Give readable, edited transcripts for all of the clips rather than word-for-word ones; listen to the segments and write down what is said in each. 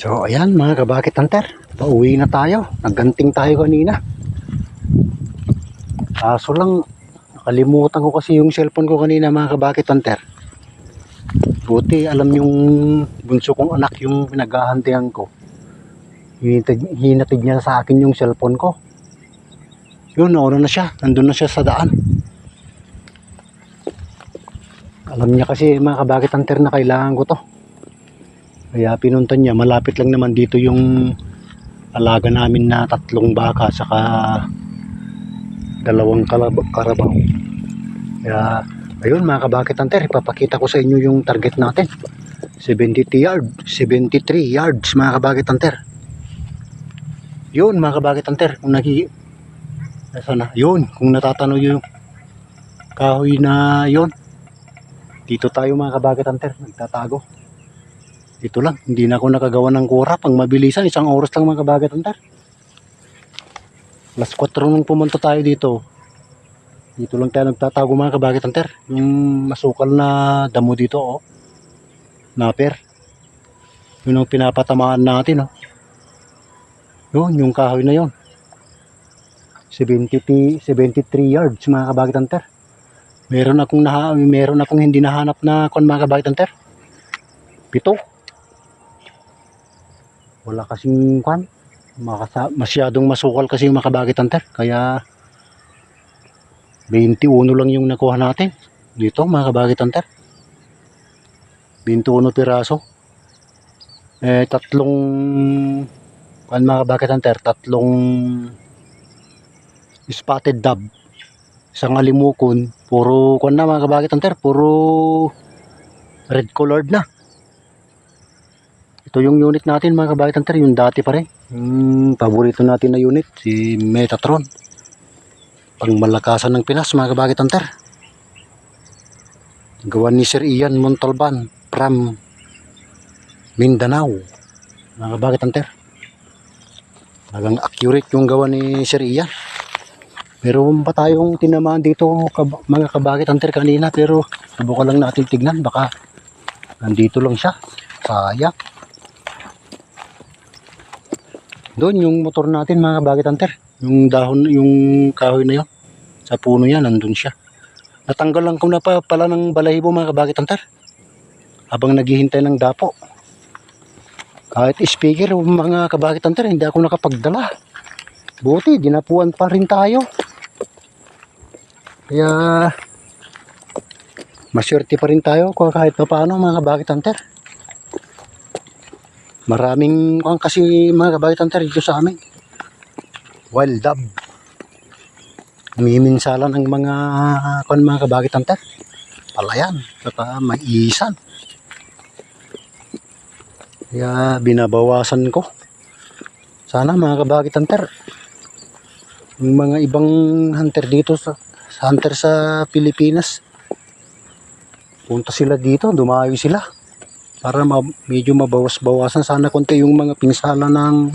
So ayan mga kabakit hunter, pauwi na tayo. Nagganting tayo kanina. Kaso lang nakalimutan ko kasi yung cellphone ko kanina mga kabakit hunter. Buti alam yung bunso kong anak yung pinaghahantihan ko. Hinatid niya sa akin yung cellphone ko. Yun, nauna na siya. Nandun na siya sa daan. Alam niya kasi mga kabakit hunter na kailangan ko to. Kaya pinunta niya, malapit lang naman dito yung alaga namin na 3 baka saka 2 karabaw. Kaya ayun mga kabakit hunter, ipapakita ko sa inyo yung target natin. 73 yards mga kabakit hunter. Yun mga kabakit hunter, kung nasaan na? Yun, kung natatanaw yung kahoy na yun. Dito tayo mga kabakit hunter, nagtatago. Ito lang, hindi na ako nakagawa ng kura. Pang mabilisan, 1 oras lang mga kabakit hunter. Alas 4 nung pumunta tayo dito. Dito lang tayo nagtatago mga kabakit hunter. Yung masukal na damo dito, oh. Naper. Yun ang pinapatamaan natin, oh. Yun, yung kahoy na yun. 73 yards mga kabakit hunter. Meron akong hindi nahanap na kon mga kabakit hunter. 7. Wala kasing kwan. Masyadong masukal kasi yung mga kabakit hunter. Kaya 21 lang yung nakuha natin. Dito mga kabakit hunter. 21 piraso. Tatlong kwan mga kabakit hunter. 3 spotted dove. 1 alimukon. Puro kwan na mga kabakit hunter. Puro red colored na. Ito yung unit natin mga kabakit hunter, yung dati pa rin. Paborito natin na unit, si Metatron. Pangmalakasan ng Pinas mga kabakit hunter. Gawa ni Sir Ian Montalban from Mindanao mga kabakit hunter. Talagang accurate yung gawa ni Sir Ian. Meron pa tayong tinamaan dito mga kabakit hunter kanina, pero subukan lang natin tignan, baka nandito lang siya. Sayang. Doon yung motor natin mga kabakit hunter, yung dahon, yung kahoy na yun sa puno yan, nandun siya. Natanggal lang ko na pala ng balahibo mga kabakit hunter habang naghihintay ng dapo. Kahit speaker mga kabakit hunter, hindi ako nakapagdala. Buti dinapuan pa rin tayo. Kaya maswerte pa rin tayo kahit pa paano mga kabakit hunter. Maraming kasi mga kabakit hunter dito sa amin. Wild dove. Umiminsala ng mga kabakit hunter. Palayan, saka maisan. Kaya binabawasan ko. Sana mga kabakit hunter, yung mga ibang hunter dito sa Pilipinas, punta sila dito, dumayo sila. Para medyo mabawas-bawasan sana konti yung mga pinsala ng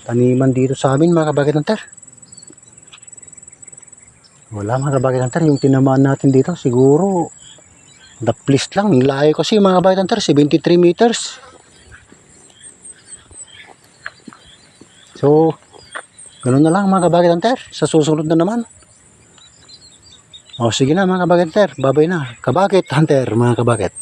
taniman dito sa amin mga kabakit hunter. Wala mga kabakit hunter, yung tinamaan natin dito siguro the please lang. Layo kasi mga kabakit hunter, 73 meters. So ganoon na lang mga kabakit hunter, sa susunod na naman. O sige na mga kabakit hunter, babay na kabakit hunter mga kabakit.